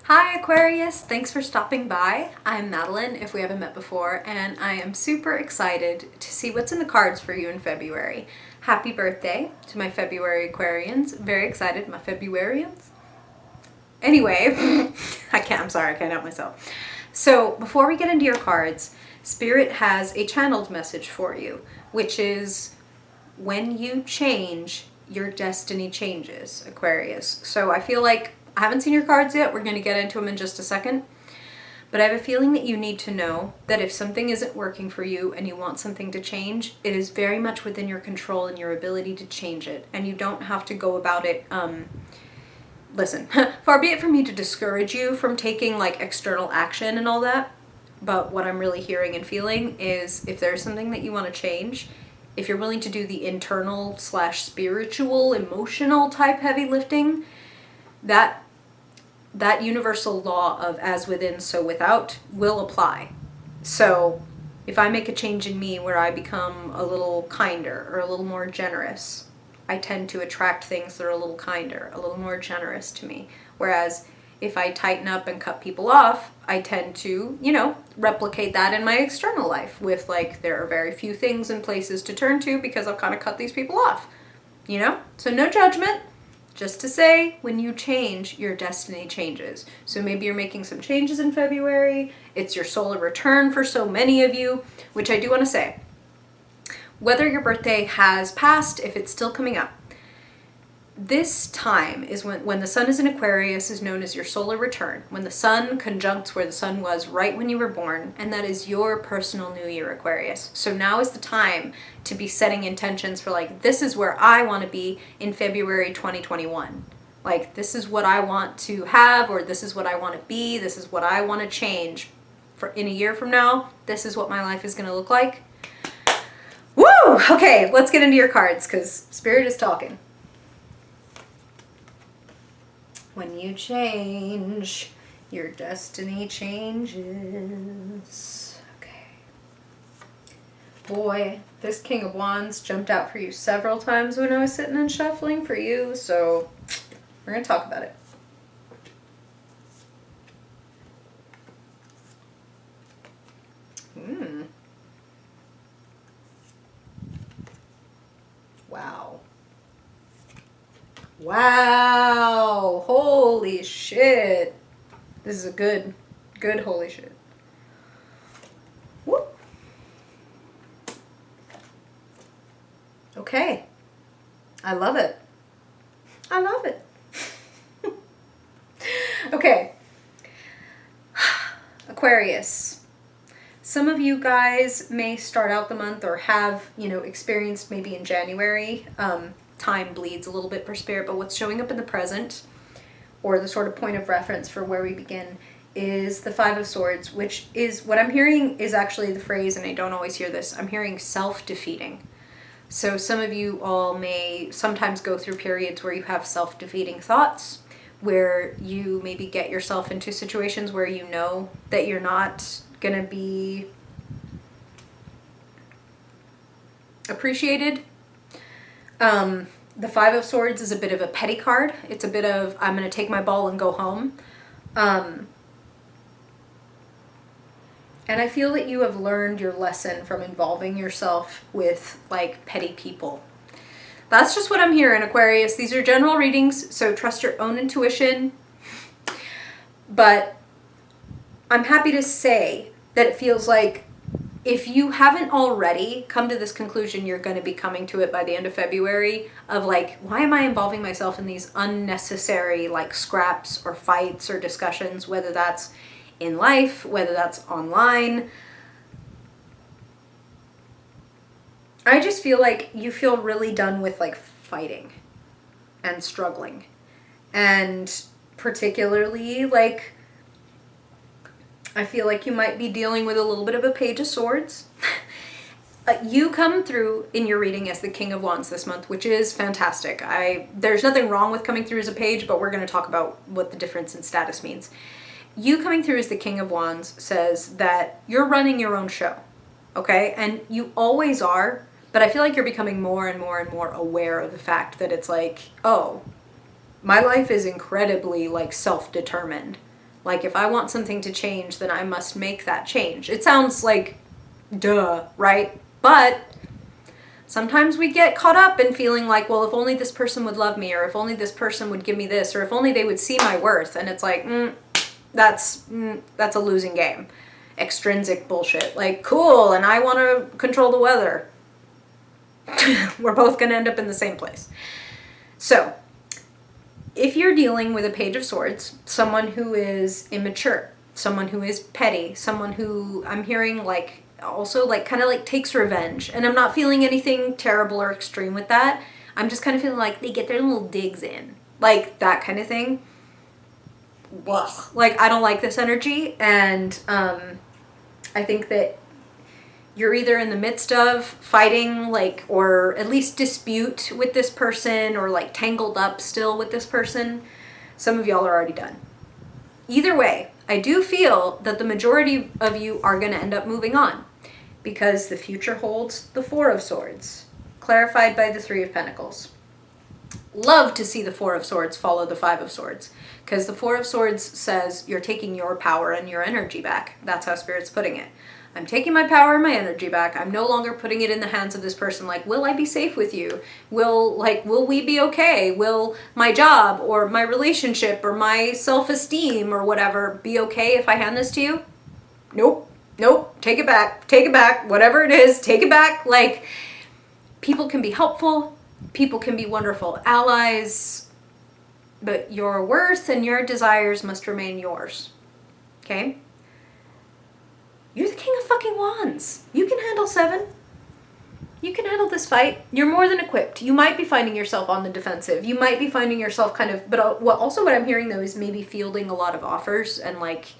Hi Aquarius, thanks for stopping by. I'm Madeleine, if we haven't met before, and I am super excited to see what's in the cards for you in February. Happy birthday to my February Aquarians. Very excited, my Februarians. Anyway, I'm sorry, I can't help myself. So before we get into your cards, Spirit has a channeled message for you, which is when you change, your destiny changes, Aquarius. So I feel like I haven't seen your cards yet. We're going to get into them in just a second. But I have a feeling that you need to know that if something isn't working for you and you want something to change, it is very much within your control and your ability to change it. And you don't have to go about it. Listen, far be it from me to discourage you from taking like external action and all that. But what I'm really hearing and feeling is if there's something that you want to change, if you're willing to do the internal / spiritual, emotional type heavy lifting, that universal law of as within, so without will apply. So if I make a change in me where I become a little kinder or a little more generous, I tend to attract things that are a little kinder, a little more generous to me. Whereas if I tighten up and cut people off, I tend to, replicate that in my external life with like, there are very few things and places to turn to because I've kind of cut these people off, So no judgment. Just to say, when you change, your destiny changes. So maybe you're making some changes in February. It's your solar return for so many of you, which I do want to say. Whether your birthday has passed, if it's still coming up, this time is when the sun is in Aquarius is known as your solar return. When the sun conjuncts where the sun was right when you were born, and that is your personal new year, Aquarius. So now is the time to be setting intentions for like, this is where I want to be in February 2021. Like, this is what I want to have, or this is what I want to be, this is what I want to change. For in a year from now, this is what my life is going to look like. Woo! Okay, let's get into your cards, because Spirit is talking. When you change, your destiny changes. Okay. Boy, this King of Wands jumped out for you several times when I was sitting and shuffling for you, so we're going to talk about it. Wow. Wow, holy shit. This is a good holy shit. Whoop. Okay. I love it. I love it. Okay. Aquarius. Some of you guys may start out the month or have, experienced maybe in January, time bleeds a little bit for Spirit, but what's showing up in the present, or the sort of point of reference for where we begin, is the Five of Swords, which is, what I'm hearing is actually the phrase, and I don't always hear this, I'm hearing self-defeating. So some of you all may sometimes go through periods where you have self-defeating thoughts, where you maybe get yourself into situations where you know that you're not going to be appreciated. The Five of Swords is a bit of a petty card. It's a bit of, I'm going to take my ball and go home. And I feel that you have learned your lesson from involving yourself with, like, petty people. That's just what I'm hearing, Aquarius. These are general readings, so trust your own intuition. But I'm happy to say that it feels like if you haven't already come to this conclusion, you're going to be coming to it by the end of February of like, why am I involving myself in these unnecessary like scraps or fights or discussions, whether that's in life, whether that's online. I just feel like you feel really done with like fighting and struggling. And particularly like, I feel like you might be dealing with a little bit of a Page of Swords. You come through in your reading as the King of Wands this month, which is fantastic. There's nothing wrong with coming through as a page, but we're going to talk about what the difference in status means. You coming through as the King of Wands says that you're running your own show, okay? And you always are, but I feel like you're becoming more and more and more aware of the fact that it's like, oh, my life is incredibly like self-determined. Like, if I want something to change, then I must make that change. It sounds like, duh, right? But sometimes we get caught up in feeling like, well, if only this person would love me, or if only this person would give me this, or if only they would see my worth. And it's like, that's a losing game. Extrinsic bullshit. Like, cool, and I want to control the weather. We're both going to end up in the same place. So, if you're dealing with a Page of Swords, someone who is immature, someone who is petty, someone who I'm hearing like also like kind of like takes revenge, and I'm not feeling anything terrible or extreme with that. I'm just kind of feeling like they get their little digs in, like that kind of thing. Ugh. Like, I don't like this energy, and I think that you're either in the midst of fighting, like, or at least dispute with this person, or like tangled up still with this person. Some of y'all are already done. Either way, I do feel that the majority of you are going to end up moving on, because the future holds the Four of Swords, clarified by the Three of Pentacles. Love to see the Four of Swords follow the Five of Swords, because the Four of Swords says you're taking your power and your energy back. That's how Spirit's putting it. I'm taking my power and my energy back. I'm no longer putting it in the hands of this person. Like, will I be safe with you? Will we be okay? Will my job or my relationship or my self-esteem or whatever be okay if I hand this to you? Nope. Take it back. Whatever it is, take it back. Like, people can be helpful. People can be wonderful allies. But your worth and your desires must remain yours. Okay? You're the King of fucking Wands. You can handle 7. You can handle this fight. You're more than equipped. You might be finding yourself on the defensive. You might be finding yourself kind of, but what I'm hearing though is maybe fielding a lot of offers, and like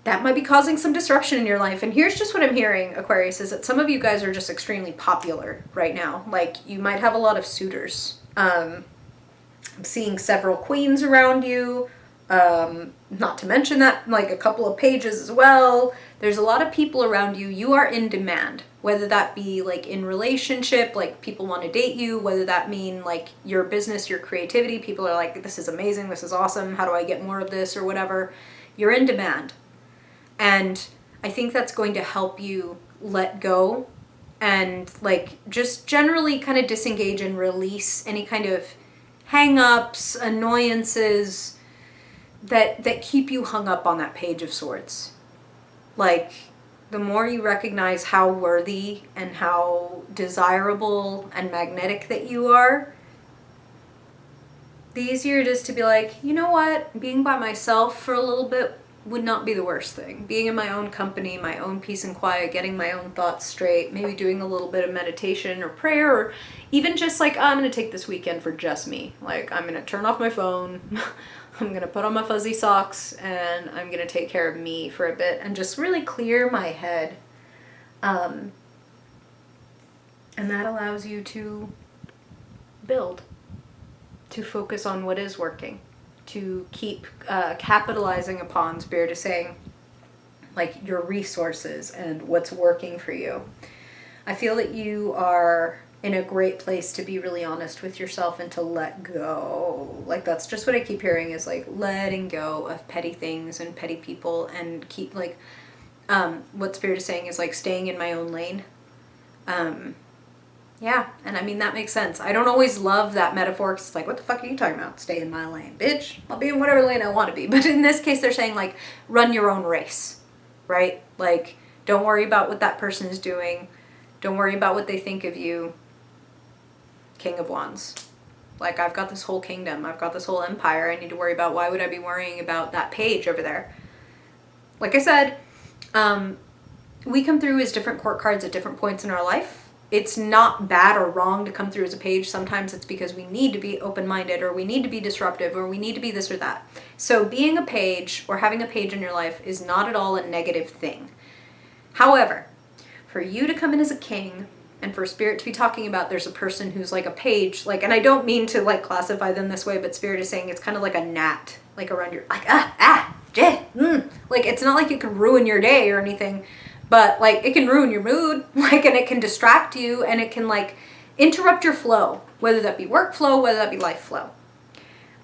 that might be causing some disruption in your life. And here's just what I'm hearing, Aquarius, is that some of you guys are just extremely popular right now. Like, you might have a lot of suitors. I'm seeing several queens around you. Not to mention that, like, a couple of pages as well. There's a lot of people around you. You are in demand, whether that be like in relationship, like people want to date you, whether that mean like your business, your creativity. People are like, this is amazing, this is awesome, how do I get more of this, or whatever. You're in demand. And I think that's going to help you let go and like just generally kind of disengage and release any kind of hang-ups, annoyances that keep you hung up on that Page of Swords. Like, the more you recognize how worthy and how desirable and magnetic that you are, the easier it is to be like, you know what, being by myself for a little bit would not be the worst thing. Being in my own company, my own peace and quiet, getting my own thoughts straight, maybe doing a little bit of meditation or prayer, or even just like, I'm going to take this weekend for just me. Like, I'm going to turn off my phone. I'm going to put on my fuzzy socks, and I'm going to take care of me for a bit and just really clear my head. And that allows you to build, to focus on what is working, to keep capitalizing upon, Spirit is saying, like, your resources and what's working for you. I feel that you are in a great place to be really honest with yourself and to let go. Like, that's just what I keep hearing, is like letting go of petty things and petty people, and keep like what Spirit is saying is like staying in my own lane. Yeah, and I mean, that makes sense. I don't always love that metaphor, because it's like, what the fuck are you talking about? Stay in my lane. Bitch, I'll be in whatever lane I want to be. But in this case, they're saying like, run your own race, right? Like, don't worry about what that person is doing. Don't worry about what they think of you. King of Wands. Like, I've got this whole kingdom. I've got this whole empire I need to worry about. Why would I be worrying about that page over there? Like I said, we come through as different court cards at different points in our life. It's not bad or wrong to come through as a page. Sometimes it's because we need to be open-minded, or we need to be disruptive, or we need to be this or that. So being a page or having a page in your life is not at all a negative thing. However, for you to come in as a king, and for Spirit to be talking about there's a person who's like a page, like, and I don't mean to like classify them this way, but Spirit is saying it's kind of like a gnat, like around your, like, like, it's not like it could ruin your day or anything, but like it can ruin your mood, like, and it can distract you, and it can like interrupt your flow, whether that be work flow, whether that be life flow.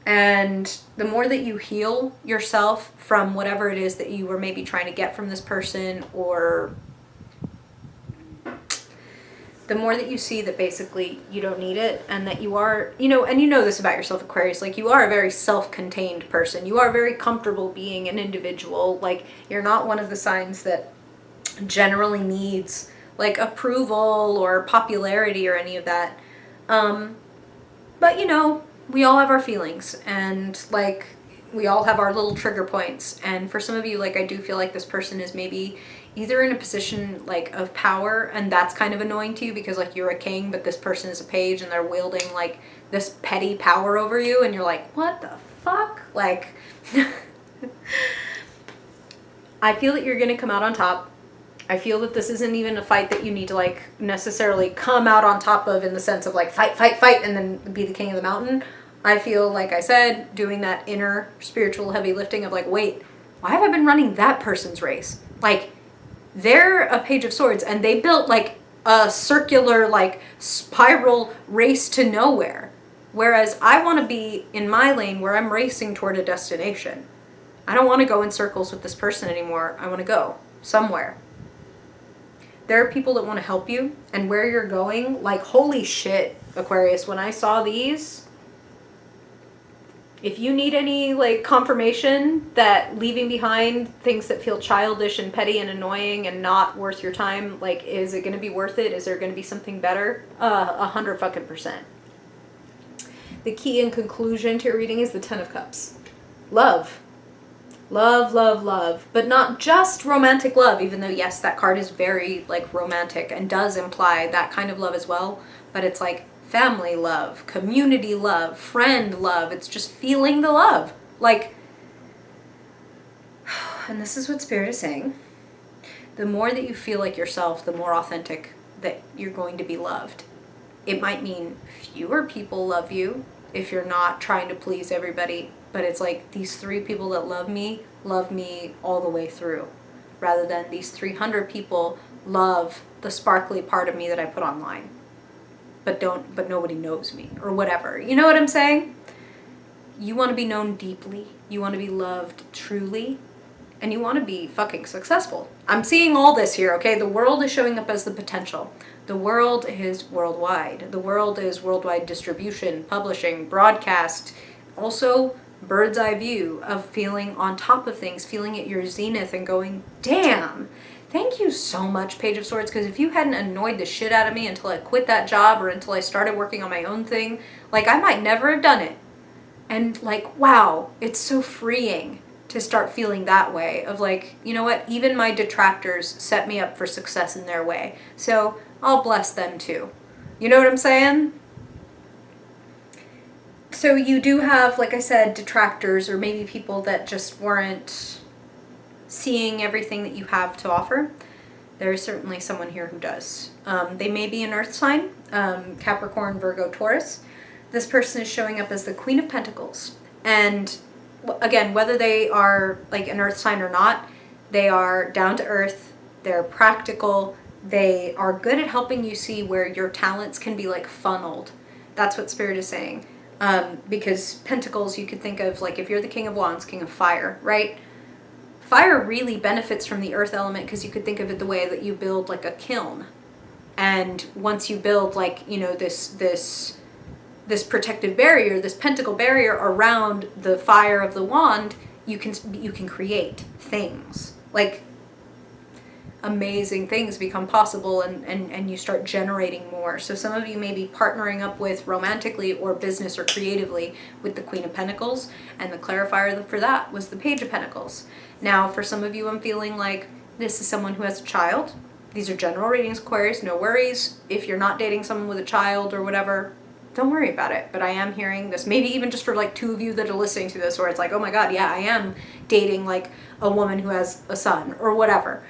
And the more that you heal yourself from whatever it is that you were maybe trying to get from this person, or the more that you see that basically you don't need it, and that you are, and you know this about yourself, Aquarius, like you are a very self-contained person. You are very comfortable being an individual. Like you're not one of the signs that generally needs like approval or popularity or any of that. But we all have our feelings, and like we all have our little trigger points. And for some of you, like I do feel like this person is maybe either in a position like of power, and that's kind of annoying to you because like you're a king, but this person is a page and they're wielding like this petty power over you, and you're like, what the fuck? Like I feel that you're gonna come out on top. I feel that this isn't even a fight that you need to like necessarily come out on top of in the sense of like fight, fight, fight, and then be the king of the mountain. I feel, like I said, doing that inner spiritual heavy lifting of like, wait, why have I been running that person's race? Like, they're a page of swords and they built like a circular, like spiral race to nowhere. Whereas I want to be in my lane where I'm racing toward a destination. I don't want to go in circles with this person anymore. I want to go somewhere. There are people that want to help you, and where you're going, like, holy shit, Aquarius, when I saw these, if you need any, like, confirmation that leaving behind things that feel childish and petty and annoying and not worth your time, like, is it going to be worth it? Is there going to be something better? 100%. The key and conclusion to your reading is the Ten of Cups. Love. Love, love, love. But not just romantic love, even though, yes, that card is very, like, romantic and does imply that kind of love as well. But it's like family love, community love, friend love. It's just feeling the love. Like, and this is what Spirit is saying. The more that you feel like yourself, the more authentic that you're going to be loved. It might mean fewer people love you if you're not trying to please everybody. But it's like these 3 people that love me all the way through, rather than these 300 people love the sparkly part of me that I put online, but nobody knows me or whatever. You know what I'm saying? You want to be known deeply. You want to be loved truly, and you want to be fucking successful. I'm seeing all this here, okay? The world is showing up as the potential. The world is worldwide. The world is worldwide distribution, publishing, broadcast, also bird's eye view of feeling on top of things, feeling at your zenith and going, damn, thank you so much, Page of Swords, because if you hadn't annoyed the shit out of me until I quit that job or until I started working on my own thing, like I might never have done it. And like, wow, it's so freeing to start feeling that way of like, you know what, even my detractors set me up for success in their way. So I'll bless them too. You know what I'm saying? So you do have, like I said, detractors or maybe people that just weren't seeing everything that you have to offer. There is certainly someone here who does. They may be an earth sign, Capricorn, Virgo, Taurus. This person is showing up as the Queen of Pentacles. And again, whether they are like an earth sign or not, they are down to earth, they're practical, they are good at helping you see where your talents can be like funneled. That's what Spirit is saying. Because Pentacles, you could think of like if you're the King of Wands, King of Fire, right? Fire really benefits from the earth element because you could think of it the way that you build like a kiln. And once you build like, you know, this protective barrier, this pentacle barrier around the fire of the wand, you can create things. Like amazing things become possible and you start generating more. So some of you may be partnering up with romantically or business or creatively with the Queen of Pentacles, and the clarifier for that was the Page of Pentacles. Now for some of you, I'm feeling like this is someone who has a child. These are general readings, Aquarius, no worries. If you're not dating someone with a child or whatever, don't worry about it. But I am hearing this, maybe even just for like 2 of you that are listening to this, where it's like, oh my God, yeah, I am dating like a woman who has a son or whatever.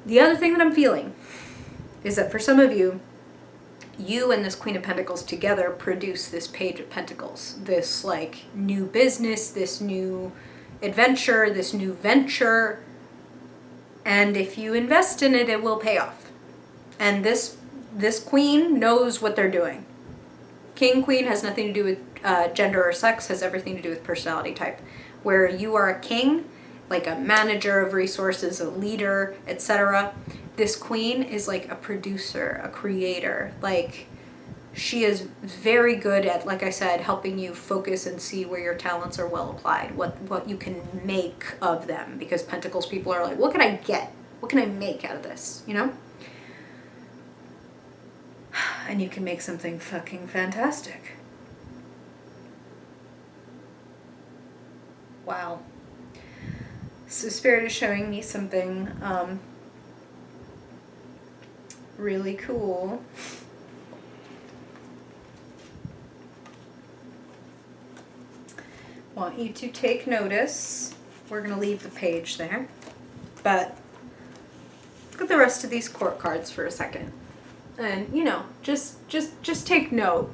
The other thing that I'm feeling is that for some of you, you and this Queen of Pentacles together produce this Page of Pentacles, this like new business, this new adventure, this new venture. And if you invest in it, it will pay off. And this queen knows what they're doing. King, queen has nothing to do with gender or sex, has everything to do with personality type. Where you are a king, like a manager of resources, a leader, etc. This queen is like a producer, a creator. Like, she is very good at, like I said, helping you focus and see where your talents are well applied, what you can make of them. Because Pentacles people are like, what can I get? What can I make out of this? You know? And you can make something fucking fantastic. Wow. So Spirit is showing me something really cool. Want you to take notice. We're going to leave the page there. But look at the rest of these court cards for a second. And, you know, just take note.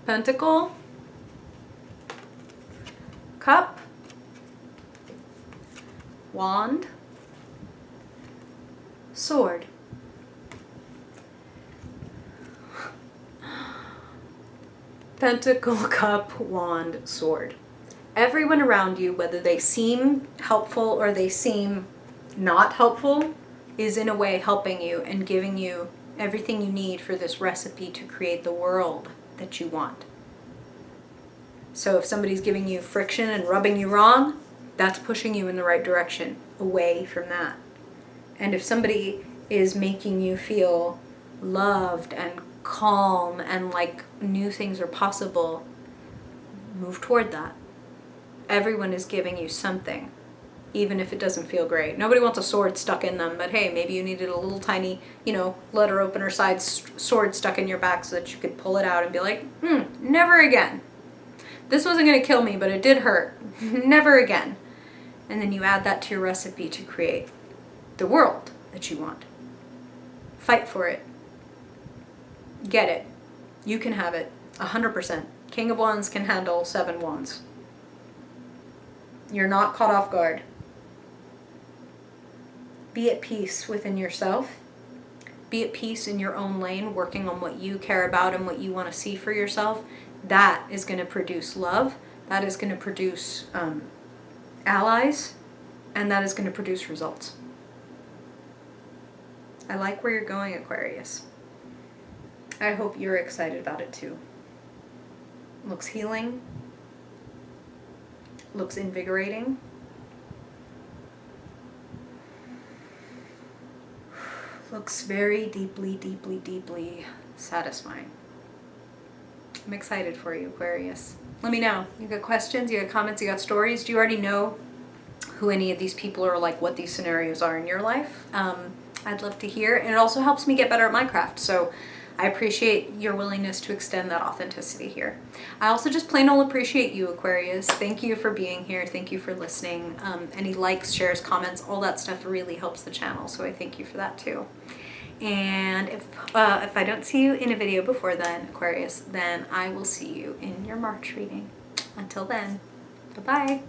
Pentacle. Cup. Wand. Sword. Pentacle, cup, wand, sword. Everyone around you, whether they seem helpful or they seem not helpful, is in a way helping you and giving you everything you need for this recipe to create the world that you want. So if somebody's giving you friction and rubbing you wrong, that's pushing you in the right direction, away from that. And if somebody is making you feel loved and calm and like new things are possible, move toward that. Everyone is giving you something, even if it doesn't feel great. Nobody wants a sword stuck in them, but hey, maybe you needed a little tiny, you know, letter opener side sword stuck in your back so that you could pull it out and be like, never again. This wasn't going to kill me, but it did hurt. Never again. And then you add that to your recipe to create the world that you want. Fight for it. Get it. You can have it. 100%. King of Wands can handle 7 wands. You're not caught off guard. Be at peace within yourself. Be at peace in your own lane, working on what you care about and what you want to see for yourself. That is going to produce love. That is going to produce allies. And that is going to produce results. I like where you're going, Aquarius. I hope you're excited about it too. Looks healing. Looks invigorating. Looks very deeply, deeply, deeply satisfying. I'm excited for you, Aquarius. Let me know. You got questions? You got comments? You got stories? Do you already know who any of these people are, like what these scenarios are in your life? I'd love to hear. And it also helps me get better at my craft. So I appreciate your willingness to extend that authenticity here. I also just plain old appreciate you, Aquarius. Thank you for being here. Thank you for listening. Any likes, shares, comments, all that stuff really helps the channel. So I thank you for that too. And if I don't see you in a video before then, Aquarius, then I will see you in your March reading. Until then, bye-bye.